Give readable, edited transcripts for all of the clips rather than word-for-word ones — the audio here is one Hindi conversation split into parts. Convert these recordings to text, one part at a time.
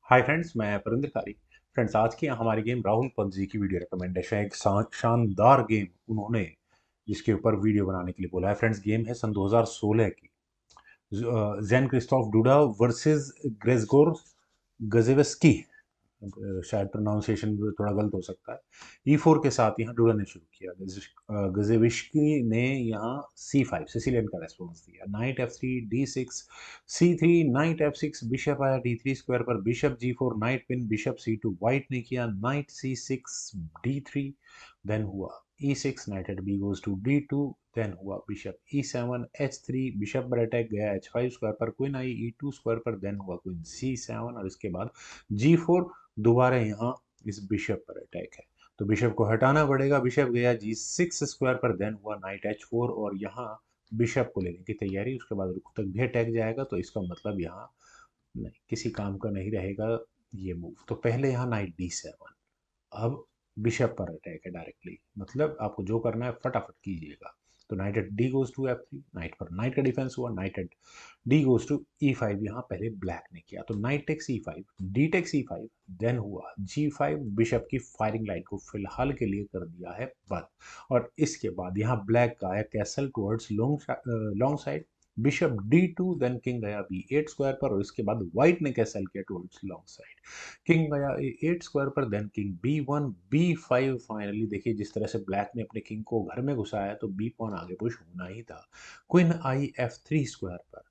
हाय फ्रेंड्स, मैं परिंदर कारी। फ्रेंड्स, आज की हमारी गेम राहुल पंत जी की वीडियो रिकमेंडेशन है। एक शानदार गेम उन्होंने जिसके ऊपर वीडियो बनाने के लिए बोला है। फ्रेंड्स, गेम है सन 2016 की। जेन क्रिस्टोफ डूडा वर्सेस ग्रेगोर गजेवेस्की। शायद प्रोनाउंसिएशन थोड़ा गलत हो सकता है। E4 के साथ यहाँ डूडा ने शुरू किया। गजेविस्की ने यहाँ C5 सिसिलियन का रेस्पॉन्स दिया। Night F3 D6 C3 night F6 bishop आया D3 स्क्वायर पर, bishop G4 knight pin, bishop C2 white ने किया, नाइट C6 D3, देन हुआ E6 knight at B goes to D2, then हुआ बिशप E7 H3, बिशप पर अटैक गया H5 स्क्वायर पर, क्वीन आई E2 स्क्वायर पर, देन हुआ क्वीन C7 और इसके बाद G4। दोबारा यहाँ इस बिशप पर अटैक है तो बिशप को हटाना पड़ेगा। बिशप गया G6 स्क्वायर पर, देन हुआ नाइट H4 और यहाँ बिशप को लेने की तैयारी। उसके बाद रुख तक भी अटैक जाएगा तो इसका मतलब यहाँ नहीं, किसी काम का नहीं रहेगा ये मूव। तो पहले यहाँ नाइट D7। अब बिशप पर अटैक है डायरेक्टली, मतलब आपको जो करना है फटाफट कीजिएगा। तो knight at D goes to F3, knight पर नाइट का डिफेंस हुआ। Knight at D goes to E5, यहाँ पहले ब्लैक ने किया तो knight takes E5, D takes E5, then हुआ G5। बिशप की फायरिंग लाइन को फिलहाल के लिए कर दिया है बंद। और इसके बाद यहाँ ब्लैक का है castle towards long side, bishop D2, then king गया B8 स्क्वायर पर और इसके बाद व्हाइट ने कैसल किया टुवर्ड्स लॉन्ग साइड, किंग गया A8 स्क्वायर पर, then king B1 B5। Finally देखिए जिस तरह से ब्लैक ने अपने किंग को घर में घुसाया तो बी पॉन आगे पुश होना ही था। क्वीन आई F3 स्क्वायर पर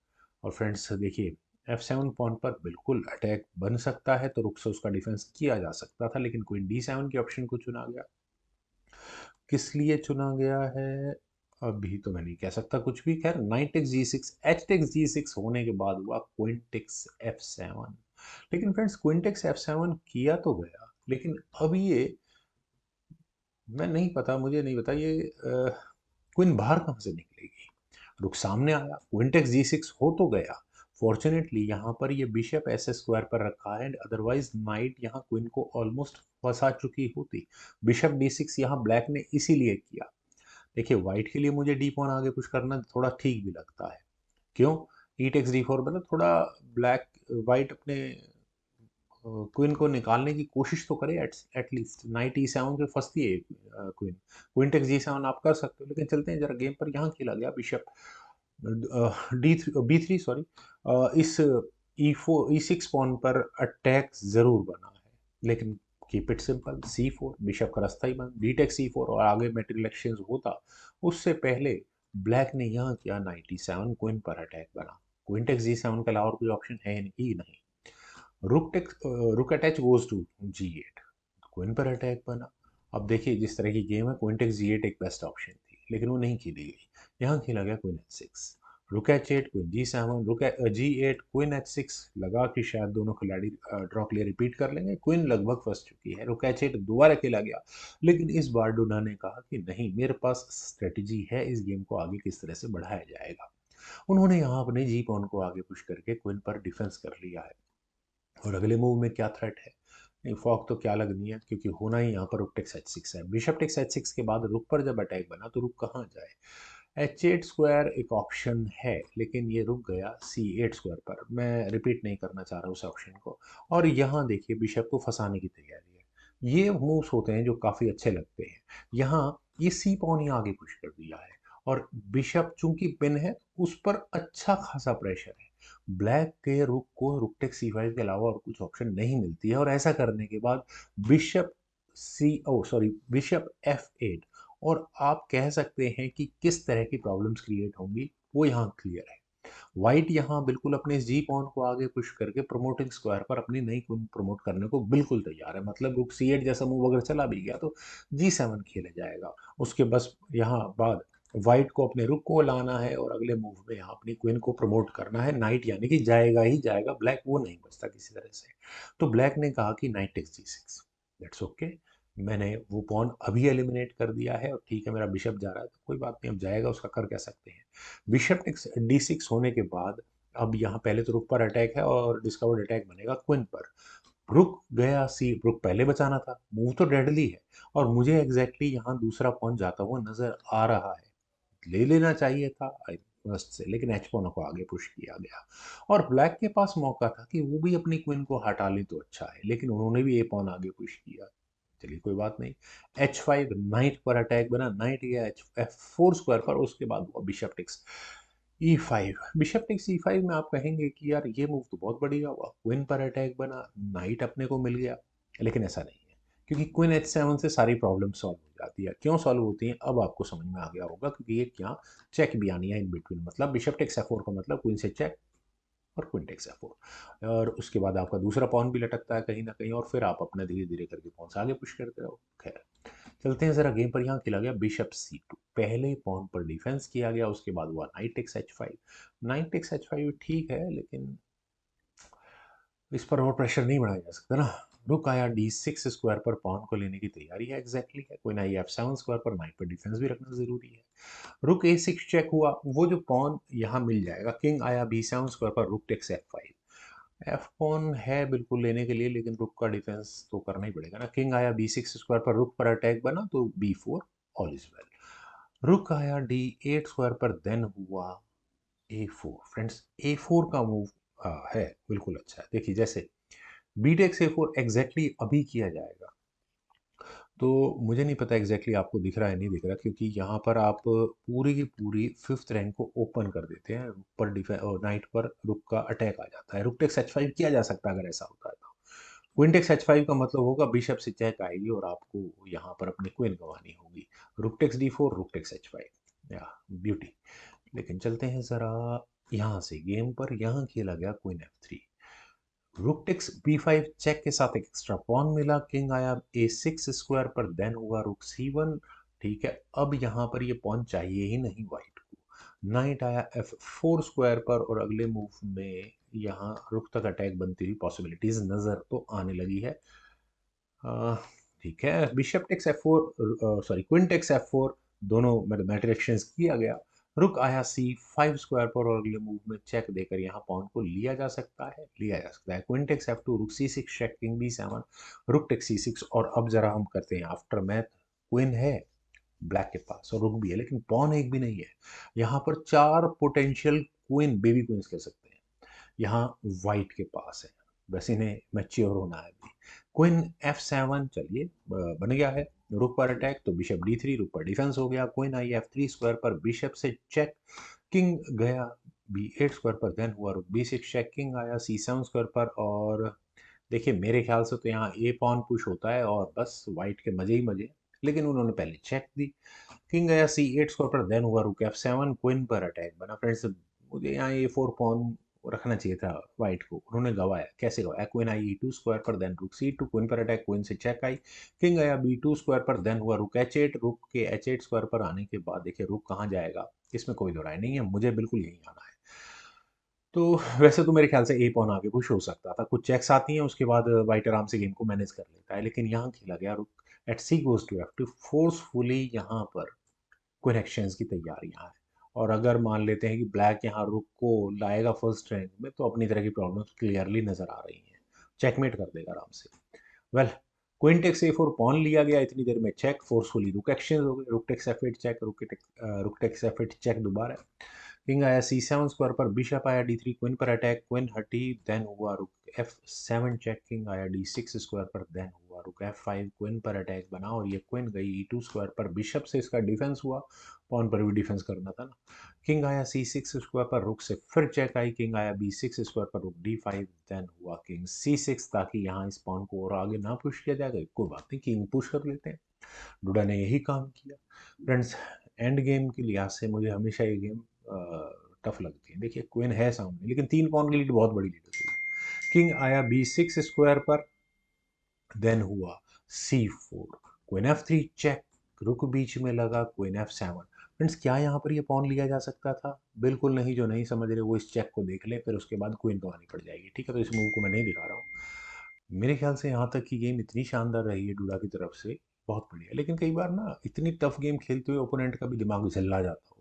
और फ्रेंड्स देखिए F7 पॉन पर बिल्कुल अटैक बन सकता है तो रुक से उसका डिफेंस किया जा सकता था, लेकिन क्वीन D7 के ऑप्शन को चुना गया। किस लिए चुना गया है अभी तो मैं नहीं कह सकता कुछ भी। खैर knight takes G6 H takes G6 होने के बाद हुआ क्वीन टेक्स F7। लेकिन फ्रेंड्स क्वीन टेक्स F7 किया तो गया, लेकिन अब ये मैं नहीं पता, मुझे नहीं पता ये क्वीन बाहर कहाँ से निकलेगी। रुक सामने आया, क्वीन टेक्स G6 हो तो गया। फॉर्चुनेटली यहाँ पर ये बिशप एस स्क्वायर पर रखा है, अदरवाइज नाइट यहाँ क्वीन को ऑलमोस्ट फंसा चुकी होती। बिशप D6 यहाँ ब्लैक ने इसीलिए किया। देखिए व्हाइट के लिए मुझे डी पॉन आगे पुश करना थोड़ा ठीक भी लगता है। क्यों? ई टेक्स D4, मतलब थोड़ा ब्लैक व्हाइट अपने क्वीन को निकालने की कोशिश तो करे एटलीस्ट। नाइट E7 पे फंसती है क्वीन। क्वीन टेक्स G7 आप कर सकते हो, लेकिन चलते हैं जरा गेम पर। यहाँ खेला गया बिशप B3 सॉरी। इस E6 पॉन पर अटैक जरूर बना है, लेकिन keep it simple. C4 bishop का रास्ता ही बंद, डी टेक्स C4 और आगे मेटेरियल एक्सचेंज होता उससे पहले ब्लैक ने यहाँ किया नाइट E7, क्वीन पर अटैक बना। क्वीन टेक्स G7 के अलावा और कोई ऑप्शन है ही नहीं। Rook at H goes to G8, queen पर अटैक बना। अब देखिए जिस तरह की गेम है, क्वीन टेक्स G8 एक बेस्ट ऑप्शन थी, लेकिन वो नहीं खेली गई। यहाँ खेला गया क्वीन H6, रुक H8 क्वीन G7, रुक G8 क्वीन H6। लगा कि शायद दोनों खिलाड़ी ड्रॉ के लिए रिपीट कर लेंगे, क्वीन लगभग फंस चुकी है। रुक H8 दोबारा खेला गया, लेकिन इस बार डुना ने कहा कि नहीं, मेरे पास स्ट्रेटजी है, इस गेम को आगे किस तरह से बढ़ाया जाएगा। उन्होंने यहाँ अपने जी पॉन को आगे पुश करके क्वीन पर डिफेंस कर लिया है। और अगले मूव में क्या थ्रेट है, नहीं फॉक तो क्या लगनी है, क्योंकि होना ही यहाँ पर रुक टेक्स H6 है। बिशप टेक्स H6 के बाद रुक पर जब अटैक बना तो रुक कहाँ जाए। H8 स्क्वायर एक ऑप्शन है, लेकिन ये रुक गया C8 स्क्वायर पर। मैं रिपीट नहीं करना चाह रहा उस ऑप्शन को। और यहाँ देखिए बिशप को फंसाने की तैयारी है। ये मूव्स होते हैं जो काफ़ी अच्छे लगते हैं। यहाँ ये सी पॉन ही आगे पुश कर दिया है और बिशप चूंकि पिन है उस पर अच्छा खासा प्रेशर है। ब्लैक के रुक को रुक टेक C5 के अलावा और कुछ ऑप्शन नहीं मिलती है, और ऐसा करने के बाद बिशप बिशप F8। और आप कह सकते हैं कि किस तरह की प्रॉब्लम्स क्रिएट होंगी वो यहाँ क्लियर है। व्हाइट यहाँ बिल्कुल अपने जी पॉन को आगे पुश करके प्रमोटिंग स्क्वायर पर अपनी नई क्वीन प्रमोट करने को बिल्कुल तैयार है। मतलब रुक C8 जैसा मूव अगर चला भी गया तो G7 खेला जाएगा। उसके बस यहाँ बाद व्हाइट को अपने रुक को लाना है और अगले मूव में यहाँ अपनी क्वीन को प्रमोट करना है। नाइट यानी कि जाएगा ही जाएगा, ब्लैक वो नहीं बचता किसी तरह से। तो ब्लैक ने कहा कि knight takes G6, that's okay. मैंने वो पॉन अभी एलिमिनेट कर दिया है और ठीक है मेरा बिशप जा रहा है तो कोई बात नहीं, अब जाएगा उसका कर क्या सकते हैं। बिशप टेक्स D6 होने के बाद अब यहाँ पहले तो रुक पर अटैक है और डिस्कवर्ड अटैक बनेगा क्वीन पर। रुक गया सी, रुक पहले बचाना था, मूव तो डेडली है और मुझे एग्जैक्टली यहाँ दूसरा पॉइंट जाता हुआ नजर आ रहा है। ले लेना चाहिए था, फर्स्ट से, लेकिन एच पॉन को आगे पुश किया गया और ब्लैक के पास मौका था कि वो भी अपनी क्वीन को हटा ले तो अच्छा है, लेकिन उन्होंने भी ए पॉन आगे पुश किया। चलिए कोई बात नहीं। H5 नाइट पर अटैक बना, नाइट गया F4 स्क्वायर पर, उसके बाद हुआ bishop takes E5। Bishop takes E5 में आप कहेंगे कि यार ये मूव तो बहुत बढ़िया हुआ, क्वीन पर अटैक बना, नाइट अपने को मिल गया, लेकिन ऐसा नहीं है, क्योंकि क्वीन H7 से सारी प्रॉब्लम सॉल्व हो जाती है। क्यों सॉल्व होती है अब आपको समझ में आ गया होगा, क्योंकि ये क्या चेक भी आनी है इन बिटवीन, मतलब बिशप टेक्स F4 का मतलब क्वीन से चेक और क्वीन टेक्स F4, और उसके बाद आपका दूसरा पॉन भी लटकता है कहीं ना कहीं, और फिर आप अपना धीरे धीरे करके पॉन से आगे पुश करते रहो। खैर चलते हैं जरा गेम पर। यहाँ खेला गया बिशप C2, पहले पॉन पर डिफेंस किया गया, उसके बाद हुआ knight takes H5। Knight takes H5 ठीक है, लेकिन इस पर और प्रेशर नहीं बढ़ाया जा सकता ना। रुक आया D6 स्क्वायर पर, पॉन को लेने की तैयारी है एग्जैक्टली है, कोई ना F7 स्क्वायर पर, नाइट पर डिफेंस भी रखना जरूरी है। रुक A6 चेक हुआ, वो जो पॉन यहाँ मिल जाएगा, किंग आया B7 स्क्वायर पर, rook takes F5। F pawn है बिल्कुल लेने के लिए, लेकिन रुक का डिफेंस तो करना ही पड़ेगा ना। किंग आया B6 स्क्वायर पर, रुक पर अटैक बना तो B4, ऑल इज वेल। रुक आया D8 स्क्वायर पर, देन हुआ A4। फ्रेंड्स A4 का मूव है बिल्कुल अच्छा है। देखिए जैसे बी टेक्स A4 एग्जैक्टली अभी किया जाएगा, तो मुझे नहीं पता एग्जैक्टली आपको दिख रहा है नहीं दिख रहा, क्योंकि यहाँ पर आप पूरी की पूरी फिफ्थ रैंक को ओपन कर देते हैं, रुक पर डिफेंस और नाइट पर रुक का अटैक आ जाता है। रुक टेक्स H5 किया जा सकता है अगर ऐसा होता है तो। क्वीन टेक्स H5 का मतलब होगा बिशप से चेक आएगी और आपको यहाँ पर अपनी क्वीन गंवानी होगी। Rook takes D4, rook takes H5, या ब्यूटी। लेकिन चलते हैं जरा यहाँ से गेम पर। यहाँ खेला गया queen F3, rook takes B5 check के साथ एक एक्स्ट्रा पॉन मिला, किंग आया A6 स्क्वायर पर, देन हुआ रुक C1। ठीक है, अब यहाँ पर ये पॉन चाहिए ही नहीं वाइट को। नाइट आया F4 स्क्वायर पर, और अगले मूव में यहाँ रुक तक अटैक बनती हुई पॉसिबिलिटीज नजर तो आने लगी है। अह, ठीक है, bishop takes F4, sorry queen takes F4, दोनों मैटर एक्सचेंज किया गया। रुक आया C5 स्क्वायर पर, और अगले मूव में चेक देकर यहाँ पॉन को लिया जा सकता है, लिया जा सकता है। क्वीन टेक्स F2, रुक C6 check, king B7, rook takes C6, और अब जरा हम करते हैं आफ्टर मैथ। क्वीन है ब्लैक के पास और रुक भी है, लेकिन पॉन एक भी नहीं है। यहाँ पर चार पोटेंशियल क्वीन, बेबी क्वींस कह सकते हैं, यहाँ वाइट के पास है, बस इन्हें मैच्योर होना है अभी। क्वीन F7 चलिए बन गया है। रुक पर अटैक तो बिशप D3, रुक पर डिफेंस हो गया। क्वीन आई F3 स्क्वायर पर, बिशप से चेक, किंग गया B8 स्क्वायर पर, देन हुआ रुक B6 चेक, किंग आया C7 स्क्वायर पर, और देखिए मेरे ख्याल से तो यहाँ ए पॉन पुश होता है और बस वाइट के मजे ही मजे, लेकिन उन्होंने पहले चेक दी। किंग गया C8 स्क्वायर पर, देन हुआ रुक F7, क्वीन पर अटैक बना। फ्रेंड्स मुझे यहाँ A4 पॉन रखना चाहिए था वाइट को, उन्होंने गवाया। कैसे गवाया? क्वीन आई E2 स्क्वायर पर, देन रुक C2, क्वीन पर अटैक, क्वीन से चेक आई, किंग आया B2 स्क्वायर पर, देन हुआ रुक H8। रुक के H8 स्क्वायर पर आने के बाद देखिए रुक कहाँ जाएगा, इसमें कोई दो राय नहीं है, मुझे बिल्कुल यही आना है। तो वैसे तो मेरे ख्याल से ए पॉन आगे पुश हो सकता था, कुछ चेक्स आती हैं उसके बाद वाइट आराम से गेम को मैनेज कर लेता है, लेकिन यहाँ खेला गया rook at C goes to F2, forcefully यहाँ पर क्वीन एक्सचेंज की तैयारियां हैं। और अगर मान लेते हैं कि ब्लैक यहाँ रुक को लाएगा फर्स्ट रैंक में, तो अपनी तरह की प्रॉब्लम्स क्लियरली नजर आ रही हैं, चेकमेट कर देगा आराम से। Well, queen takes A4 pawn लिया गया, इतनी देर में चेक, फोर्सफुली रुक एक्सचेंज हो गए, rook takes F8 check, rook takes F8 check दोबारा। किंग आया C7 स्क्वायर पर, बिशप आया D3, क्वीन पर अटैक, क्वीन हटी, देन हुआ रुक F7 चेक, किंग आया D6 स्क्वायर पर, देन हुआ रुक F5, क्वीन पर अटैक बना, और ये क्वीन गई E2 स्क्वायर पर, बिशप से इसका डिफेंस हुआ, पॉन पर भी डिफेंस करना था ना। किंग आया C6 स्क्वायर पर, रुक से फिर चेक आई, किंग आया B6 स्क्वायर पर, रुक D5, देन हुआ किंग C6, ताकि यहाँ इस पॉन को और आगे ना पुश किया जाएगा। कोई बात नहीं, किंग पुश कर लेते हैं। डुडा ने यही काम किया। फ्रेंड्स एंड गेम के लिहाज से मुझे हमेशा ये गेम टफ लगती है। देखिए क्वीन है सामने, लेकिन 3 पॉन की लीड बहुत बड़ी लीड होती है। किंग आया B6 स्क्वायर पर, देन हुआ C4, क्वीन F3 चेक, रुक बीच में लगा, क्वीन F7। फ्रेंड्स क्या यहाँ पर ये पॉन लिया जा सकता था? बिल्कुल नहीं, जो नहीं समझ रहे वो इस चेक को देख ले, फिर उसके बाद क्वीन गंवानी पड़ जाएगी। ठीक है, तो इस मूव को मैं नहीं दिखा रहा हूँ। मेरे ख्याल से यहाँ तक की गेम इतनी शानदार रही है डूडा की तरफ से, बहुत बढ़िया। लेकिन कई बार ना इतनी टफ गेम खेलते हुए ओपोनेंट का भी दिमाग झल्ला जाता होगा।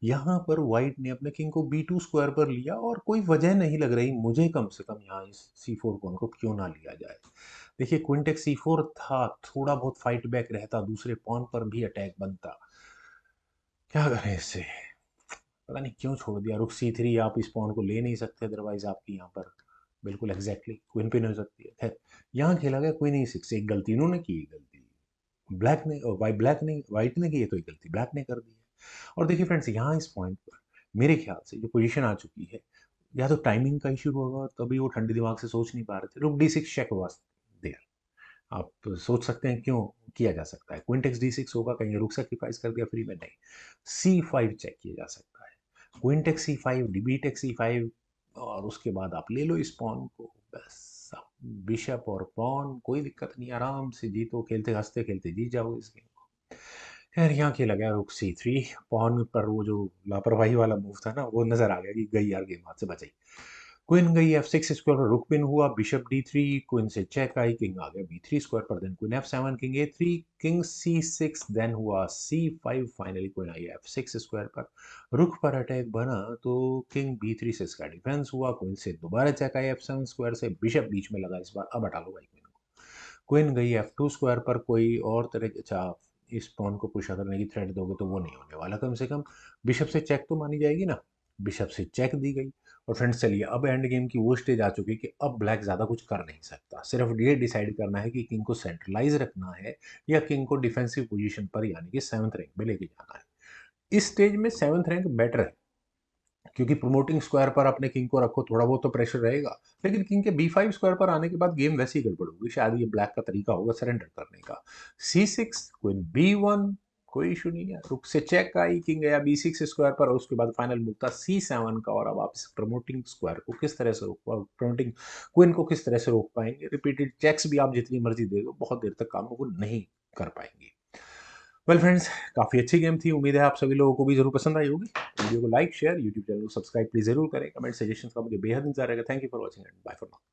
यहाँ पर व्हाइट ने अपने किंग को B2 स्क्वायर पर लिया, और कोई वजह नहीं लग रही मुझे कम से कम यहाँ इस C4 पॉन को क्यों ना लिया जाए। देखिए क्वीन टेक्स C4 था, थोड़ा बहुत फाइट बैक रहता, दूसरे पॉन पर भी अटैक बनता, क्या करें इससे। पता नहीं क्यों छोड़ दिया। रुक C3, आप इस पॉन को ले नहीं सकते, अदरवाइज आपकी यहाँ पर बिल्कुल एग्जैक्टली क्वीन पिन हो सकती है। खैर, यहाँ खेला गया क्वीन E6। एक गलती इन्होंने की, गलती ब्लैक ने, ब्लैक ने, वाइट ने की है, तो एक गलती ब्लैक ने कर दी है। और देखिए फ्रेंड्स, यहाँ इस पॉइंट पर मेरे ख्याल से जो पोजीशन आ चुकी है, या तो टाइमिंग का इशू होगा, तभी वो ठंडे दिमाग से सोच नहीं पा रहे थे। रुक D6 चेक हुआ देयर। आप सोच सकते हैं क्यों किया जा सकता है, क्वीन टेक्स D6 होगा, कहीं रुक सेक्रीफाइस कर दिया फ्री में, नहीं। C5 चेक किया जा सकता है, queen takes C5, D takes C5, और उसके बाद आप ले लो इस पॉन को, बस। आप बिशप और पॉन, कोई दिक्कत नहीं, आराम से जीतो, खेलते हंसते खेलते जीत जाओगे इस गेम को। खैर, यहाँ खेला गया रुक C3। पॉन पर वो जो लापरवाही वाला मूव था ना, वो नजर आ गया कि गई यार, गेम हाथ से बचाई। क्वीन गई F6 स्क्वायर पर, रुक पिन हुआ, बिशप D3, क्वीन से चेक आई, किंग आ गया B3 स्क्वायर पर, then queen F7, king A3, king C6, then हुआ C5, फाइनली क्वीन आई F6 स्क्वायर पर। रुक पर अटैक बना तो किंग B3 से इसका डिफेंस हुआ, क्वीन से दोबारा चेक आई F7 स्क्वायर से, बिशप बीच में लगा इस बार, अब हटा लो भाई क्वीन को। क्वीन गई F2 स्क्वायर पर, कोई और तरह के, अच्छा, इस पॉन को पुश करने की थ्रेट दोगे तो वो नहीं होने वाला, कम से कम बिशप से चेक तो मानी जाएगी ना। बिशप से चेक दी गई। और फ्रेंड्स, चलिए, अब एंड गेम की वो स्टेज आ चुकी है कि अब ब्लैक ज़्यादा कुछ कर नहीं सकता, सिर्फ ये डिसाइड करना है कि किंग को सेंट्रलाइज रखना है या किंग को डिफेंसिव पोजीशन पर, यानी कि 7th रैंक में लेके जाना है। इस स्टेज में 7th रैंक बेटर है, क्योंकि प्रमोटिंग स्क्वायर पर अपने किंग को रखो, थोड़ा बहुत तो प्रेशर रहेगा। लेकिन किंग के B5 स्क्वायर पर आने के बाद गेम वैसे ही गड़बड़ होगी, शायद ये ब्लैक का तरीका होगा सरेंडर करने का। C6, क्वीन B1, कोई इशू नहीं है, रुक से चेक आई, किंग गया B6 स्क्वायर पर, और उसके बाद फाइनल मूव था C7 का। और अब आप इस प्रमोटिंग स्क्वायर को किस तरह से रोक, प्रमोटिंग क्वीन को किस तरह से रोक पाएंगे। रिपीटेड चेक्स भी आप जितनी मर्जी दे दो, बहुत देर तक काम वो नहीं कर पाएंगे। वेल फ्रेंड्स, काफ़ी अच्छी गेम थी, उम्मीद है आप सभी लोगों को भी जरूर पसंद आई होगी। वीडियो को लाइक, शेयर, यूट्यूब चैनल को सब्सक्राइब प्लीज जरूर करें, कमेंट सजेशन का मुझे बेहद इंतजार रहेगा। Thank you for watching and bye for now.